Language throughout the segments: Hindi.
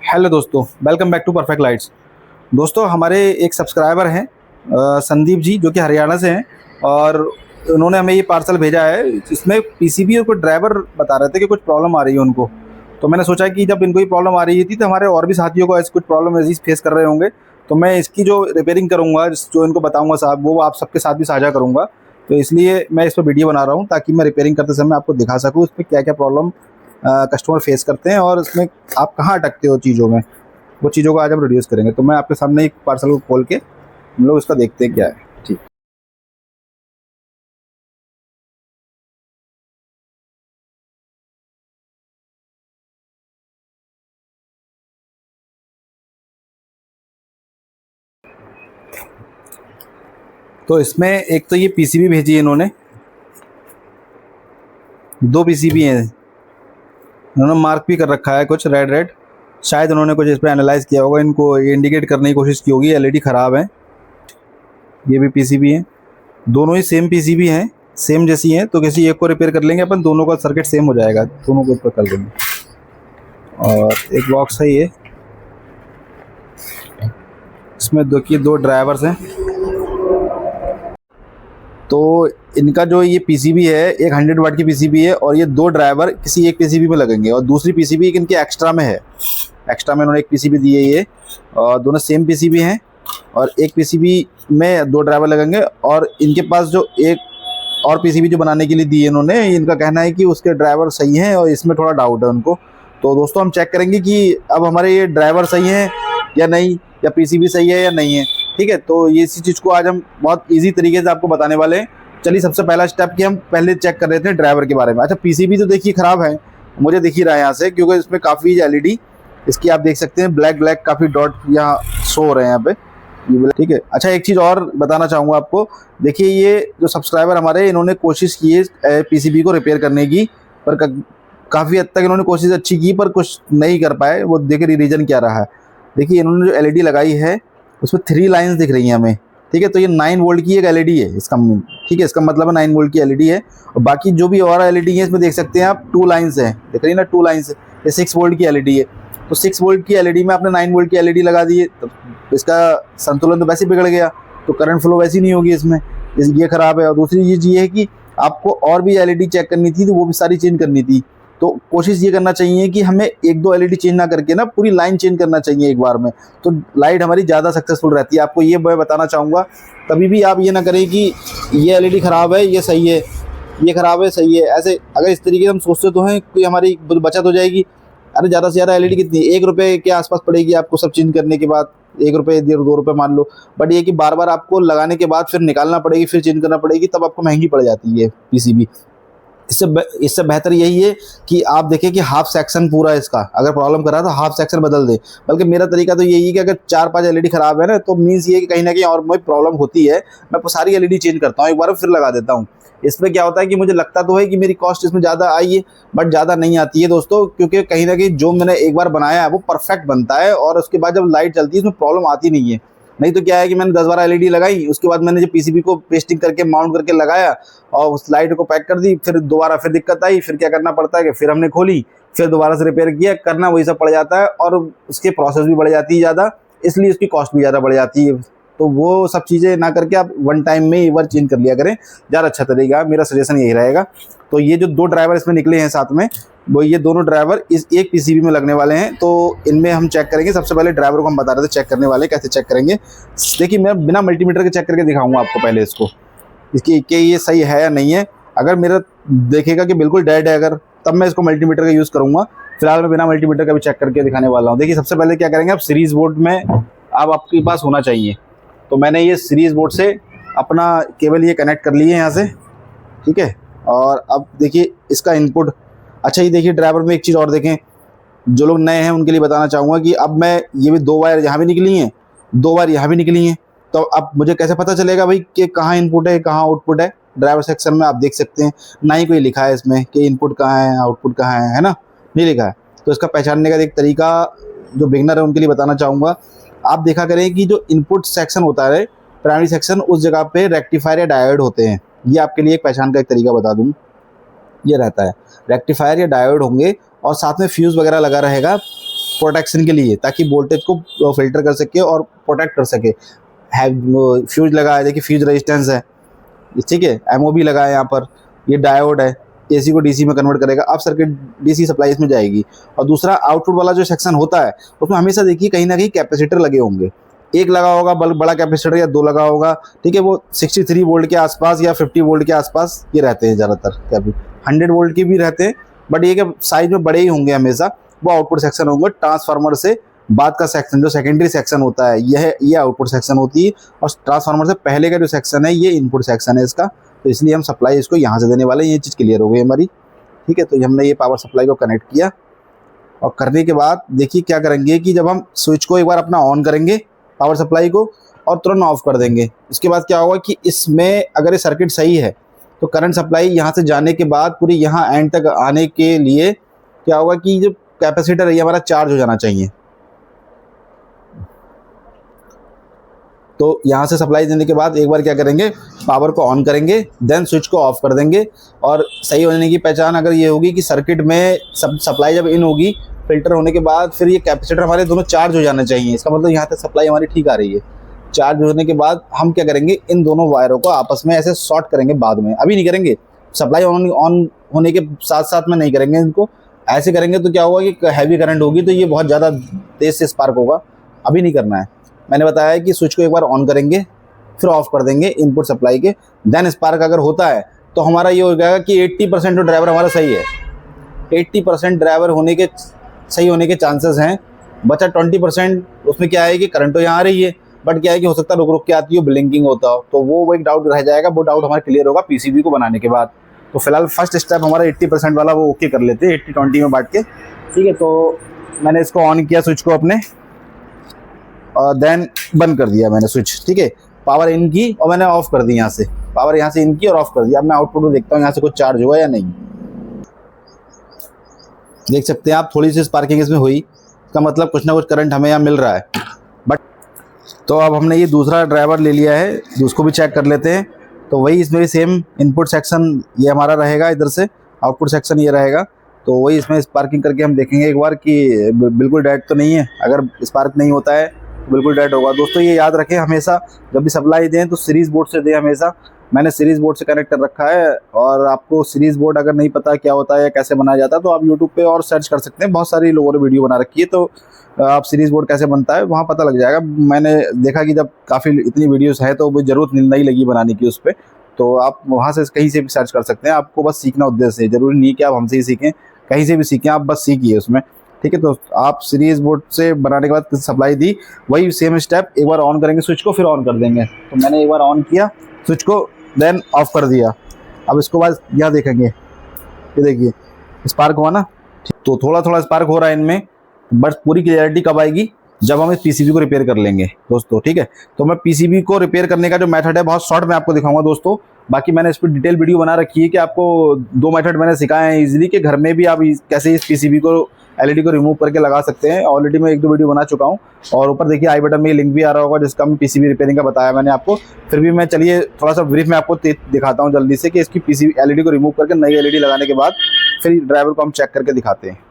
हेलो दोस्तों, welcome back to perfect lights. दोस्तों, हमारे एक सब्सक्राइबर हैं संदीप जी, जो कि हरियाणा से हैं और उन्होंने हमें ये पार्सल भेजा है। इसमें पीसीबी और कोई ड्राइवर बता रहे थे कि कुछ प्रॉब्लम आ रही है उनको। तो मैंने सोचा कि जब इनको ये प्रॉब्लम आ रही थी तो हमारे और भी साथियों को ऐसी कुछ प्रॉब्लम ऐसी फेस कर रहे होंगे, तो मैं इसकी जो रिपेयरिंग करूँगा, जो इनको बताऊँगा साहब, वो आप सबके साथ भी साझा करूँगा। तो इसलिए मैं इस पर वीडियो बना रहा हूँ ताकि मैं रिपेयरिंग करते समय आपको दिखा सकूँ इसमें क्या क्या प्रॉब्लम कस्टमर फेस करते हैं और इसमें आप कहाँ अटकते हो चीज़ों में। वो चीज़ों को आज हम रिड्यूस करेंगे। तो मैं आपके सामने एक पार्सल को खोल के हम लोग इसका देखते हैं क्या है। ठीक। तो इसमें एक तो ये पीसीबी भेजी है इन्होंने, दो पीसीबी हैं। इन्होंने मार्क भी कर रखा है कुछ रेड रेड। शायद उन्होंने कुछ इस पर एनालाइज किया होगा, इनको इंडिकेट करने की कोशिश की होगी एलईडी ख़राब है। ये भी पीसीबी हैं, दोनों ही सेम पीसीबी हैं, सेम जैसी हैं। तो किसी एक को रिपेयर कर लेंगे अपन, दोनों का सर्किट सेम हो जाएगा, दोनों को ऊपर कर लेंगे। और एक बॉक्स है ये, इसमें देखिए दो ड्राइवर्स हैं। तो इनका जो ये पीसीबी है, एक 100 वाट की पीसीबी है और ये दो ड्राइवर किसी एक पीसीबी में लगेंगे और दूसरी पीसीबी एक इनके एक्स्ट्रा में है। एक्स्ट्रा में इन्होंने एक पीसीबी दी है ये, और दोनों सेम पीसीबी हैं और एक पीसीबी में दो ड्राइवर लगेंगे। और इनके पास जो एक और पीसीबी जो बनाने के लिए दी है इन्होंने, इनका कहना है कि उसके ड्राइवर सही हैं और इसमें थोड़ा डाउट है उनको। तो दोस्तों, हम चेक करेंगे कि अब हमारे ये ड्राइवर सही हैं या नहीं, या पीसीबी सही है या नहीं है। ठीक है, तो ये इसी चीज़ को आज हम बहुत इजी तरीके से आपको बताने वाले हैं। चलिए, सबसे पहला स्टेप कि हम पहले चेक कर रहे थे ड्राइवर के बारे में। अच्छा, पीसीबी तो देखिए ख़राब है, मुझे दिख ही रहा है यहाँ से, क्योंकि इसमें काफ़ी एलईडी इसकी आप देख सकते हैं, ब्लैक ब्लैक काफ़ी डॉट यहाँ शो हो रहे हैं यहाँ पे। ठीक है। अच्छा, एक चीज़ और बताना चाहूँगा आपको। देखिए, ये जो सब्सक्राइबर हमारे, इन्होंने कोशिश की है पीसीबी को रिपेयर करने की, पर काफ़ी हद तक इन्होंने कोशिश अच्छी की, पर कुछ नहीं कर पाए। वो देखिए रीज़न क्या रहा है। देखिए, इन्होंने जो एलईडी लगाई है उसमें 3 लाइन्स दिख रही हैं हमें। ठीक है, तो ये 9 वोल्ट की एक एलईडी है इसका। ठीक है, इसका मतलब है 9 वोल्ट की एलईडी है। और बाकी जो भी और एलईडी है इसमें देख सकते हैं आप, 2 लाइन्स हैं, देख रही है ना, 2 लाइन्स। ये 6 वोल्ट की एलईडी है। तो 6 वोल्ट की एलईडी में आपने 9 वोल्ट की एलईडी लगा दी है, तो इसका संतुलन तो वैसे ही बिगड़ गया, तो करंट फ्लो वैसे ही नहीं होगी इसमें, ये ख़राब है। और दूसरी चीज़ ये है कि आपको और भी एलईडी चेक करनी थी, तो वो भी सारी चेंज करनी थी। तो कोशिश ये करना चाहिए कि हमें 1-2 एलईडी चेंज ना करके ना पूरी लाइन चेंज करना चाहिए एक बार में, तो लाइट हमारी ज़्यादा सक्सेसफुल रहती है। आपको ये मैं बताना चाहूँगा। कभी भी आप ये ना करें कि ये एलईडी ख़राब है, ये सही है, ये ख़राब है, सही है। ऐसे अगर इस तरीके से हम सोचते तो हैं कि हमारी बचत हो जाएगी। अरे ज़्यादा से ज़्यादा एलईडी कितनी, 1 रुपये के आसपास पड़ेगी आपको सब चेंज करने के बाद, 1 रुपये 2 रुपये मान लो। बट ये कि बार बार आपको लगाने के बाद फिर निकालना पड़ेगी, फिर चेंज करना पड़ेगी, तब आपको महंगी पड़ जाती है पीसीबी। इससे बेहतर यही है कि आप देखें कि हाफ सेक्शन पूरा इसका अगर प्रॉब्लम कर रहा है तो हाफ सेक्शन बदल दे। बल्कि मेरा तरीका तो यही है कि अगर 4-5 एलईडी खराब है ना, तो मीन्स ये है कि कहीं ना कहीं और मुझे प्रॉब्लम होती है, मैं सारी एलईडी चेंज करता हूँ, एक बार फिर लगा देता हूँ। इसमें क्या होता है कि मुझे लगता तो है कि मेरी कॉस्ट इसमें ज़्यादा आई है, बट ज़्यादा नहीं आती है दोस्तों, क्योंकि कहीं ना कहीं जो मैंने एक बार बनाया है वो परफेक्ट बनता है और उसके बाद जब लाइट चलती है इसमें प्रॉब्लम आती नहीं है। नहीं तो क्या है कि मैंने 10-12 एलईडी लगाई, उसके बाद मैंने जो पीसीबी को पेस्टिंग करके माउंट करके लगाया और उस लाइट को पैक कर दी, फिर दोबारा फिर दिक्कत आई, फिर क्या करना पड़ता है कि फिर हमने खोली, फिर दोबारा से रिपेयर किया, करना वही सब पड़ जाता है और उसके प्रोसेस भी बढ़ जाती है ज़्यादा, इसलिए उसकी कॉस्ट भी ज़्यादा बढ़ जाती है। तो वो सब चीज़ें ना करके आप वन टाइम में एक बार चेंज कर लिया करें, ज़्यादा अच्छा तरीका, मेरा सजेशन यही रहेगा। तो ये जो 2 ड्राइवर इसमें निकले हैं साथ में, वो ये दोनों ड्राइवर इस एक पीसीबी में लगने वाले हैं। तो इनमें हम चेक करेंगे। सबसे पहले ड्राइवर को हम बता रहे थे चेक करने वाले, कैसे चेक करेंगे। देखिए, मैं बिना मल्टीमीटर के चेक करके दिखाऊंगा आपको पहले इसको, इसकी कि ये सही है या नहीं है। अगर मेरा देखेगा कि बिल्कुल डेड है अगर, तब मैं इसको मल्टीमीटर का यूज़ करूँगा। फिलहाल मैं बिना मल्टीमीटर का भी चेक करके दिखाने वाला हूँ। देखिए, सबसे पहले क्या करेंगे, आप सीरीज़ बोर्ड में आप आपके पास होना चाहिए। तो मैंने ये सीरीज़ बोर्ड से अपना केबल ये कनेक्ट कर लिए यहाँ से। ठीक है, और अब देखिए इसका इनपुट। अच्छा, ये देखिए ड्राइवर में एक चीज़ और देखें, जो लोग नए हैं उनके लिए बताना चाहूँगा कि अब मैं ये भी 2 वायर यहाँ भी निकली हैं, 2 वायर यहाँ भी निकली हैं। तो अब मुझे कैसे पता चलेगा भाई कि कहाँ इनपुट है कहाँ आउटपुट है। ड्राइवर सेक्शन में आप देख सकते हैं, ना ही कोई लिखा है इसमें कि इनपुट कहाँ है आउटपुट कहाँ है ना, नहीं लिखा है। तो इसका पहचानने का एक तरीका जो बिगनर है उनके लिए बताना चाहूँगा। आप देखा करें कि जो इनपुट सेक्शन होता है, प्राइमरी सेक्शन, उस जगह पे रेक्टिफायर या डायोड होते हैं। ये आपके लिए एक पहचान का एक तरीका बता दूँ, ये रहता है रेक्टिफायर या डायोड होंगे और साथ में फ्यूज़ वगैरह लगा रहेगा। प्रोटेक्शन के लिए, ताकि वोल्टेज को फिल्टर कर सके और प्रोटेक्ट कर सके। फ्यूज लगा है, देखिए फ्यूज रेजिस्टेंस है, ठीक है। एमओबी लगा है यहाँ पर, ये डायोड है, एसी को डीसी में कन्वर्ट करेगा। अब सर्किट डीसी सप्लाई इसमें जाएगी। और दूसरा आउटपुट वाला जो सेक्शन होता है उसमें हमेशा देखिए कहीं ना कहीं कैपेसिटर लगे होंगे, एक लगा होगा बड़ा कैपेसिटर या दो लगा होगा, ठीक है। वो 63 वोल्ट के आसपास या 50 वोल्ट के आसपास ये रहते हैं ज़्यादातर, कभी 100 वोल्ट के भी रहते हैं, बट ये कि साइज में बड़े ही होंगे हमेशा। वो आउटपुट सेक्शन होंगे। ट्रांसफार्मर से बाद का सेक्शन जो सेकेंडरी सेक्शन होता है ये आउटपुट सेक्शन होती है, और ट्रांसफार्मर से पहले का जो सेक्शन है ये इनपुट सेक्शन है इसका। तो इसलिए हम सप्लाई इसको यहाँ से देने वाले हैं। ये चीज़ क्लियर हो गई हमारी, ठीक है। तो हमने ये पावर सप्लाई को कनेक्ट किया, और करने के बाद देखिए क्या करेंगे कि जब हम स्विच को एक बार अपना ऑन करेंगे पावर सप्लाई को, और तुरंत ऑफ कर देंगे। इसके बाद क्या होगा कि इसमें अगर ये सर्किट सही है तो करंट सप्लाई यहाँ से जाने के बाद पूरी यहाँ एंड तक आने के लिए क्या होगा कि जो कैपेसिटर है ये हमारा चार्ज हो जाना चाहिए। तो यहाँ से सप्लाई देने के बाद एक बार क्या करेंगे, पावर को ऑन करेंगे, देन स्विच को ऑफ कर देंगे। और सही होने की पहचान अगर ये होगी कि सर्किट में सप्लाई जब इन होगी फिल्टर होने के बाद, फिर ये कैपेसिटर हमारे दोनों चार्ज हो जाना चाहिए। इसका मतलब यहाँ तक सप्लाई हमारी ठीक आ रही है। चार्ज होने के बाद हम क्या करेंगे, इन दोनों वायरों को आपस में ऐसे शॉर्ट करेंगे, बाद में, अभी नहीं करेंगे। सप्लाई ऑन होने के साथ साथ में नहीं करेंगे इनको, ऐसे करेंगे तो क्या होगा कि हैवी करंट होगी तो ये बहुत ज़्यादा तेज़ से स्पार्क होगा। अभी नहीं करना है। मैंने बताया है कि स्विच को एक बार ऑन करेंगे फिर ऑफ कर देंगे इनपुट सप्लाई के, देन स्पार्क अगर होता है तो हमारा ये हो जाएगा कि 80% जो ड्राइवर हमारा सही है, 80% ड्राइवर होने के सही होने के चांसेस हैं। बचा 20% उसमें क्या है कि करंट तो यहाँ आ रही है, बट क्या है कि हो सकता है रुक रुक के आती हो, ब्लिंकिंग होता हो, तो वो एक डाउट रह जाएगा। वो डाउट हमारा क्लियर होगा पीसीबी को बनाने के बाद। तो फिलहाल फर्स्ट स्टेप हमारा 80% वाला वो ओके कर लेते हैं, 80-20 में बांट के, ठीक है। तो मैंने इसको ऑन किया स्विच को अपने, और देन बंद कर दिया मैंने स्विच, ठीक है। पावर इन की और मैंने ऑफ कर दी, यहाँ से पावर यहाँ से इन की और ऑफ कर दिया। अब मैं आउटपुट में देखता हूँ यहाँ से कुछ चार्ज हुआ या नहीं। देख सकते हैं आप थोड़ी सी स्पार्किंग इसमें हुई, इसका मतलब कुछ ना कुछ करंट हमें यहाँ मिल रहा है। बट तो अब हमने ये दूसरा ड्राइवर ले लिया है, उसको भी चेक कर लेते हैं। तो वही इसमें भी सेम इनपुट सेक्शन ये हमारा रहेगा, इधर से आउटपुट सेक्शन ये रहेगा। तो वही इसमें स्पार्किंग करके हम देखेंगे एक बार कि बिल्कुल डेड तो नहीं है। अगर स्पार्क नहीं होता है तो बिल्कुल डेड होगा। दोस्तों ये याद रखें, हमेशा जब भी सप्लाई दें तो सीरीज़ बोर्ड से दें हमेशा। मैंने सीरीज़ बोर्ड से कनेक्ट कर रखा है, और आपको सीरीज़ बोर्ड अगर नहीं पता क्या होता है या कैसे बनाया जाता है तो आप यूट्यूब पे और सर्च कर सकते हैं। बहुत सारी लोगों ने वीडियो बना रखी है, तो आप सीरीज़ बोर्ड कैसे बनता है वहाँ पता लग जाएगा। मैंने देखा कि जब काफ़ी इतनी वीडियोज़ है तो वो ज़रूरत नहीं लगी बनाने की उस पर, तो आप वहाँ से कहीं से भी सर्च कर सकते हैं। आपको बस सीखना उद्देश्य है, ज़रूरी नहीं कि आप हमसे ही सीखें, कहीं से भी सीखें, आप बस सीखिए उसमें, ठीक है। तो आप सीरीज़ बोर्ड से बनाने के बाद सप्लाई दी, वही सेम स्टेप एक बार ऑन करेंगे स्विच को, फिर ऑन कर देंगे। तो मैंने एक बार ऑन किया स्विच को, देन ऑफ कर दिया। अब इसको बाद यहाँ देखेंगे, ये देखिए स्पार्क हुआ ना, तो थोड़ा थोड़ा स्पार्क हो रहा है इनमें, बट पूरी क्लियरिटी कब आएगी, जब हम इस पीसीबी को रिपेयर कर लेंगे दोस्तों, ठीक है। तो मैं पीसीबी को रिपेयर करने का जो मेथड है बहुत शॉर्ट में आपको दिखाऊंगा दोस्तों। बाकी मैंने इस पर डिटेल वीडियो बना रखी है कि आपको 2 मेथड मैंने सिखाए हैं इजीली, कि घर में भी आप कैसे इस पीसीबी को एलईडी को रिमूव करके लगा सकते हैं। ऑलरेडी मैं 1-2 वीडियो बना चुका हूं, और ऊपर देखिए आई बटन में लिंक भी आ रहा होगा जिसका मैं पीसीबी रिपेयरिंग का बताया मैंने आपको। फिर भी मैं चलिए थोड़ा सा ब्रीफ में आपको दिखाता हूं जल्दी से कि इसकी पीसीबी एलईडी को रिमूव करके नई एलईडी लगाने के बाद फिर ड्राइवर को हम चेक करके दिखाते हैं।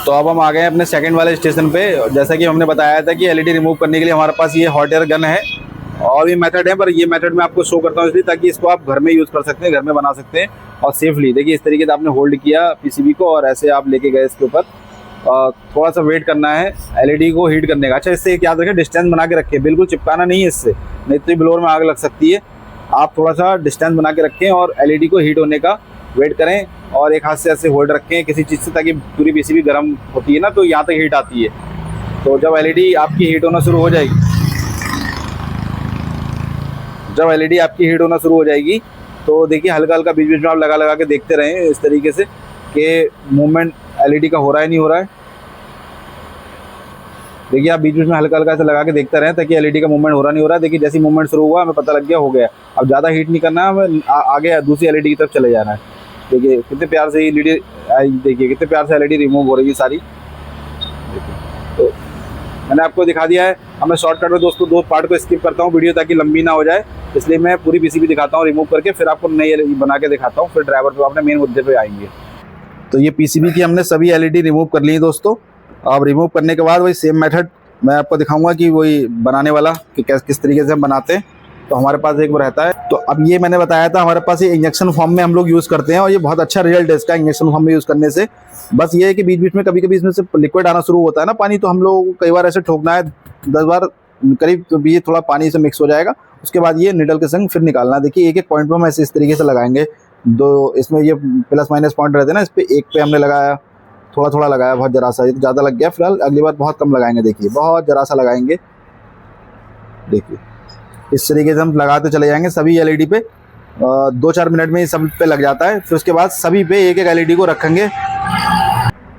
तो अब हम आ गए अपने सेकंड वाले स्टेशन पे। जैसा कि हमने बताया था कि एलईडी रिमूव करने के लिए हमारे पास ये हॉट एयर गन है, और भी मेथड है, पर ये मेथड मैं आपको शो करता हूँ इसलिए ताकि इसको आप घर में यूज़ कर सकते हैं, घर में बना सकते हैं और सेफली। देखिए इस तरीके से आपने होल्ड किया पीसीबी को और ऐसे आप लेके गए इसके ऊपर, थोड़ा सा वेट करना है एलईडी को हीट करने का। अच्छा इससे एक याद रखें, डिस्टेंस बना के रखें, बिल्कुल चिपकाना नहीं है इससे, नहीं तो ब्लोअर में आग लग सकती है। आप थोड़ा सा डिस्टेंस बना के रखें और एलईडी को हीट होने का वेट करें, और एक हाथ से ऐसे होल्ड रखें किसी चीज़ से, ताकि पूरी पीसीबी गर्म होती है ना तो यहाँ तक हीट आती है। तो जब एलईडी आपकी हीट होना शुरू हो जाएगी, जब एलईडी आपकी हीट होना शुरू हो जाएगी तो देखिए हल्का हल्का बीच बीच में आप लगा लगा के देखते रहें इस तरीके से कि मूवमेंट एलईडी का हो रहा है नहीं हो रहा है। देखिए आप बीच बीच में हल्का हल्का से लगा के देखते रहें ताकि एलईडी का मूवमेंट हो रहा नहीं हो रहा है। देखिए जैसे मूवमेंट शुरू हुआ हमें पता लग गया हो गया। अब ज़्यादा हीट नहीं करना है, हमें आगे दूसरी एलईडी की तरफ चले जाना है। देखिए कितने प्यार से एलईडी, देखिए कितने प्यार से एलईडी रिमूव हो रही है सारी। देखिए तो मैंने आपको दिखा दिया है। अब मैं शॉर्टकट में दोस्तों 2 पार्ट को स्किप करता हूँ वीडियो ताकि लंबी ना हो जाए, इसलिए मैं पूरी पीसीबी दिखाता हूँ रिमूव करके, फिर आपको नई बना के दिखाता हूँ, फिर ड्राइवर पे अपने मेन मुद्दे पे आएंगे। तो ये पीसीबी की हमने सभी एलईडी रिमूव कर ली है दोस्तों, अब रिमूव करने के बाद वही सेम मेथड मैं आपको दिखाऊंगा कि वही बनाने वाला कि किस तरीके से हम बनाते हैं। तो हमारे पास एक वो रहता है। तो अब ये मैंने बताया था हमारे पास ये इंजेक्शन फॉर्म में हम लोग यूज़ करते हैं और ये बहुत अच्छा रिजल्ट है इसका इंजेक्शन फॉर्म में यूज़ करने से। बस ये है कि बीच बीच में कभी कभी इसमें से लिक्विड आना शुरू होता है ना पानी, तो हम लोग को कई बार ऐसे ठोकना है 10 बार करीब, तो ये थोड़ा पानी से मिक्स हो जाएगा। उसके बाद ये निडल के संग फिर निकालना। देखिए एक एक पॉइंट पर हम ऐसे इस तरीके से लगाएंगे। दो इसमें ये प्लस माइनस पॉइंट रहते हैं ना, इस पर एक पे हमने लगाया, थोड़ा थोड़ा लगाया, बहुत जरा सा, ये तो ज़्यादा लग गया। फिलहाल अगली बार बहुत कम लगाएंगे। देखिए बहुत जरा सा लगाएंगे। देखिए इस तरीके से हम लगाते चले जाएंगे सभी एलईडी पे। 2-4 मिनट में ये सब पे लग जाता है। फिर उसके बाद सभी पे एक एक एलईडी को रखेंगे।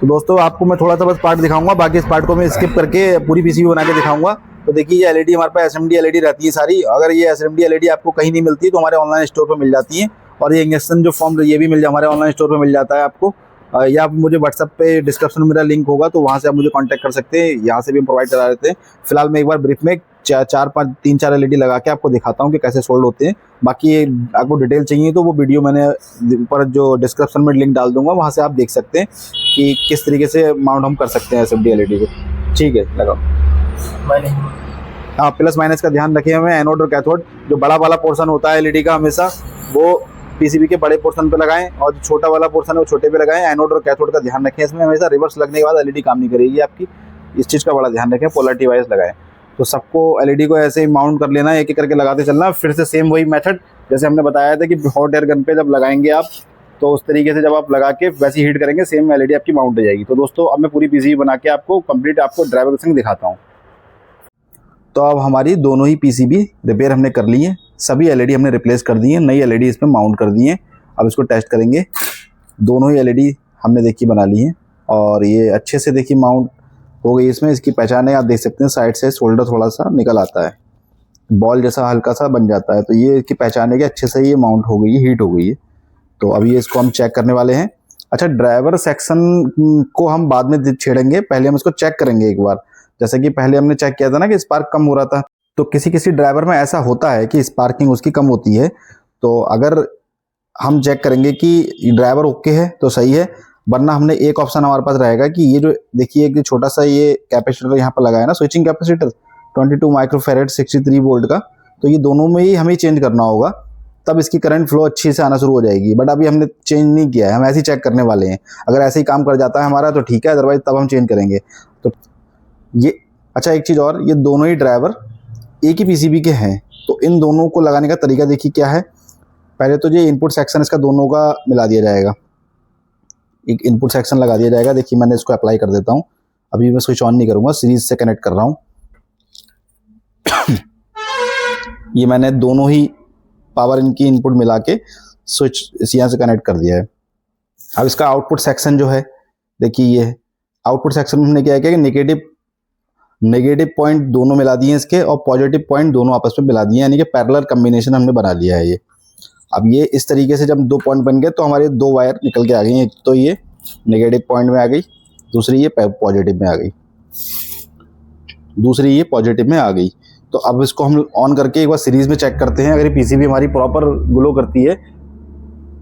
तो दोस्तों आपको मैं थोड़ा सा बस पार्ट दिखाऊंगा, बाकी इस पार्ट को मैं स्किप करके पूरी पीसीबी बना के दिखाऊंगा। तो देखिए ये एलईडी हमारे पास एसएमडी एलईडी रहती है सारी। अगर ये एसएमडी एलईडी आपको कहीं नहीं मिलती तो हमारे ऑनलाइन स्टोर पर मिल जाती है। और ये इंजेक्शन जो फॉर्म ये भी मिल जाए हमारे ऑनलाइन स्टोर पर मिल जाता है आपको। या आप मुझे व्हाट्सएप पे डिस्क्रिप्शन में मेरा लिंक होगा तो वहाँ से आप मुझे कांटेक्ट कर सकते हैं। यहाँ से भी हम प्रोवाइड करा देते हैं। फिलहाल मैं एक बार ब्रीफ में 3-4 एलईडी लगा के आपको दिखाता हूँ कि कैसे सोल्ड होते हैं। बाकी आपको डिटेल चाहिए तो वो वीडियो मैंने ऊपर जो डिस्क्रिप्शन में लिंक डाल दूंगा, वहाँ से आप देख सकते हैं कि किस तरीके से माउंट हम कर सकते हैं एसएमडी एलईडी को। ठीक है, लगाओ। हाँ, प्लस माइनस का ध्यान रखें हमें। एनोड और कैथोड जो बड़ा वाला पोर्शन होता है एलईडी का हमेशा वो पीसीबी के बड़े पोर्शन पे लगाएं और जो छोटा वाला पोर्शन है वो छोटे पे लगाएं। एनोड और कैथोड का ध्यान रखें इसमें। हमेशा रिवर्स लगने के बाद एलईडी काम नहीं करेगी आपकी, इस चीज़ का बड़ा ध्यान रखें। पोलैरिटी वाइज लगाएं। तो सबको एलईडी को ऐसे ही माउंट कर लेना, एक एक करके लगाते चलना। फिर से सेम वही मेथड जैसे हमने बताया था कि हॉट एयर गन पे जब लगाएंगे आप तो उस तरीके से जब आप लगा के वैसे हीट करेंगे सेम एलईडी आपकी माउंट हो जाएगी। तो दोस्तों अब मैं पूरी पीसीबी बना के आपको कंप्लीट आपको ड्राइवर के संग दिखाता हूँ। तो अब हमारी दोनों ही पीसीबी रिपेयर हमने कर ली है। सभी एलईडी हमने रिप्लेस कर दी है, नई एलईडी इसमें माउंट कर दी है। अब इसको टेस्ट करेंगे। दोनों ही एलईडी हमने देखिए बना ली है और ये अच्छे से देखिए माउंट हो गई। इसमें इसकी पहचान है, आप देख सकते हैं साइड से शोल्डर थोड़ा सा निकल आता है, बॉल जैसा हल्का सा बन जाता है। तो ये इसकी पहचान है कि अच्छे से ये माउंट हो गई है, हीट हो गई है। तो अभी इसको हम चेक करने वाले हैं। अच्छा, ड्राइवर सेक्शन को हम बाद में छेड़ेंगे, पहले हम इसको चेक करेंगे एक बार। जैसे कि पहले हमने चेक किया था ना कि स्पार्क कम हो रहा था, तो किसी किसी ड्राइवर में ऐसा होता है कि स्पार्किंग उसकी कम होती है। तो अगर हम चेक करेंगे कि ड्राइवर ओके है तो सही है, वरना हमने एक ऑप्शन हमारे पास रहेगा कि ये जो देखिए कि छोटा सा ये कैपेसिटर यहाँ पर लगा है ना, स्विचिंग कैपेसिटर 22 माइक्रोफेरेड 63 वोल्ट का, तो ये दोनों में ही हमें चेंज करना होगा, तब इसकी करंट फ्लो अच्छी से आना शुरू हो जाएगी। बट अभी हमने चेंज नहीं किया है, हम ऐसे ही चेक करने वाले हैं। अगर ऐसे ही काम कर जाता है हमारा तो ठीक है, अदरवाइज तब हम चेंज करेंगे। तो ये अच्छा, एक चीज़ और, ये दोनों ही ड्राइवर एक ही पीसीबी के हैं। तो इन दोनों को लगाने का तरीका देखिए क्या है। पहले तो ये इनपुट सेक्शन इसका दोनों का मिला दिया जाएगा, एक इनपुट सेक्शन लगा दिया जाएगा। देखिए मैंने इसको अप्लाई कर देता हूँ। अभी मैं स्विच ऑन नहीं करूँगा, सीरीज से कनेक्ट कर रहा हूँ। ये मैंने दोनों ही पावर इनकी इनपुट मिला के स्विच यहाँ से कनेक्ट कर दिया है। अब इसका आउटपुट सेक्शन जो है देखिए, ये आउटपुट सेक्शन में हमने क्या किया कि नेगेटिव पॉइंट दोनों मिला दिए इसके और पॉजिटिव पॉइंट दोनों आपस में मिला दिए, यानी कि पैरेलल कम्बिनेशन हमने बना लिया है ये। अब ये इस तरीके से जब 2 पॉइंट बन गए तो हमारे 2 वायर निकल के आ गई। एक तो ये नेगेटिव पॉइंट में आ गई, दूसरी ये पॉजिटिव में आ गई, दूसरी ये पॉजिटिव में आ गई। तो अब इसको हम ऑन करके एक बार सीरीज में चेक करते हैं। अगर ये पीसीबी हमारी प्रॉपर ग्लो करती है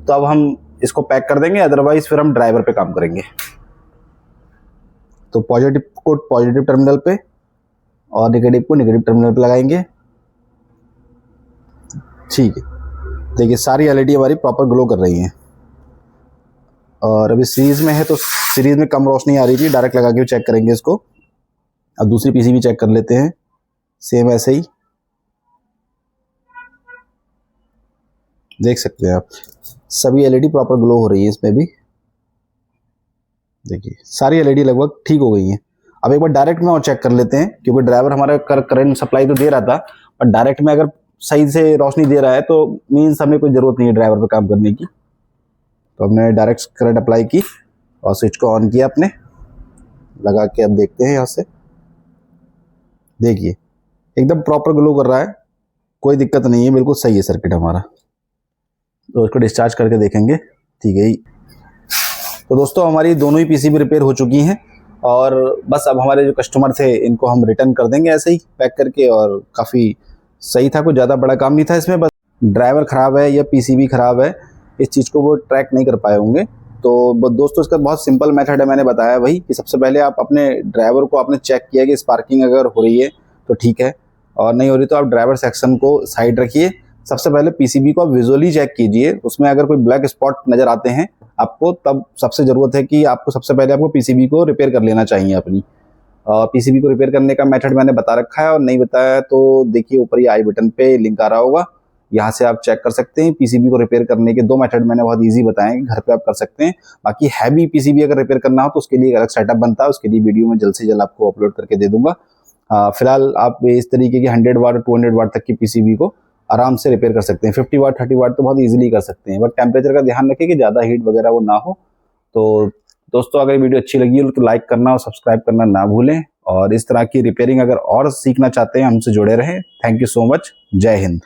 तो अब हम इसको पैक कर देंगे, अदरवाइज फिर हम ड्राइवर पे काम करेंगे। तो पॉजिटिव को पॉजिटिव टर्मिनल पे और नेगेटिव को नेगेटिव टर्मिनल पे लगाएंगे। ठीक है, देखिए सारी एलईडी हमारी प्रॉपर ग्लो कर रही हैं। और अभी सीरीज में है तो सीरीज में कम रोशनी आ रही थी, डायरेक्ट लगा के चेक करेंगे इसको। अब दूसरी पीसीबी चेक कर लेते हैं, सेम ऐसे ही देख सकते हैं आप, सभी एलईडी प्रॉपर ग्लो हो रही है। इसमें भी देखिए सारी एलईडी लगभग ठीक हो गई हैं। अब एक बार डायरेक्ट में और चेक कर लेते हैं, क्योंकि ड्राइवर हमारा करंट सप्लाई तो दे रहा था, और डायरेक्ट में अगर सही से रोशनी दे रहा है तो मीन्स हमें कोई ज़रूरत नहीं है ड्राइवर पे काम करने की। तो हमने डायरेक्ट करंट अप्लाई की और स्विच को ऑन किया अपने लगा के। अब देखते हैं यहाँ से, देखिए एकदम प्रॉपर ग्लो कर रहा है, कोई दिक्कत नहीं है, बिल्कुल सही है सर्किट हमारा। तो इसको डिस्चार्ज करके देखेंगे। ठीक है, तो दोस्तों हमारी दोनों ही पीसीबी रिपेयर हो चुकी हैं और बस अब हमारे जो कस्टमर थे इनको हम रिटर्न कर देंगे ऐसे ही पैक करके। और काफ़ी सही था, कोई ज़्यादा बड़ा काम नहीं था इसमें, बस ड्राइवर ख़राब है या पीसीबी ख़राब है इस चीज़ को वो ट्रैक नहीं कर पाए होंगे। तो दोस्तों इसका बहुत सिंपल मेथड है, मैंने बताया वही कि सबसे पहले आप अपने ड्राइवर को आपने चेक किया कि स्पार्किंग अगर हो रही है तो ठीक है, और नहीं हो रही तो आप ड्राइवर सेक्शन को साइड रखिए। सबसे पहले पीसीबी को आप विजुअली चेक कीजिए, उसमें अगर कोई ब्लैक स्पॉट नज़र आते हैं आपको, तब सबसे ज़रूरत है कि आपको सबसे पहले आपको पीसीबी को रिपेयर कर लेना चाहिए अपनी। पीसीबी को रिपेयर करने का मेथड मैंने बता रखा है, और नहीं बताया तो देखिए ऊपर ये आई बटन पे लिंक आ रहा होगा, यहाँ से आप चेक कर सकते हैं। पीसीबी को रिपेयर करने के 2 मेथड मैंने बहुत इजी बताए हैं, घर पे आप कर सकते हैं। बाकी हैवी पीसीबी अगर रिपेयर करना हो तो उसके लिए एक अलग सेटअप बनता है, उसके लिए वीडियो में जल्द से जल्द आपको अपलोड करके दे दूंगा। फिलहाल आप इस तरीके की 100 वाट 200 वाट तक की पीसीबी को आराम से रिपेयर कर सकते हैं। 50 वाट 30 वाट तो बहुत इजीली कर सकते हैं, बट टेम्परेचर का ध्यान रखें कि ज़्यादा हीट वगैरह वो ना हो। तो दोस्तों अगर वीडियो अच्छी लगी हो तो लाइक करना और सब्सक्राइब करना ना भूलें, और इस तरह की रिपेयरिंग अगर और सीखना चाहते हैं हमसे जुड़े रहें। Thank you so much. जय हिंद।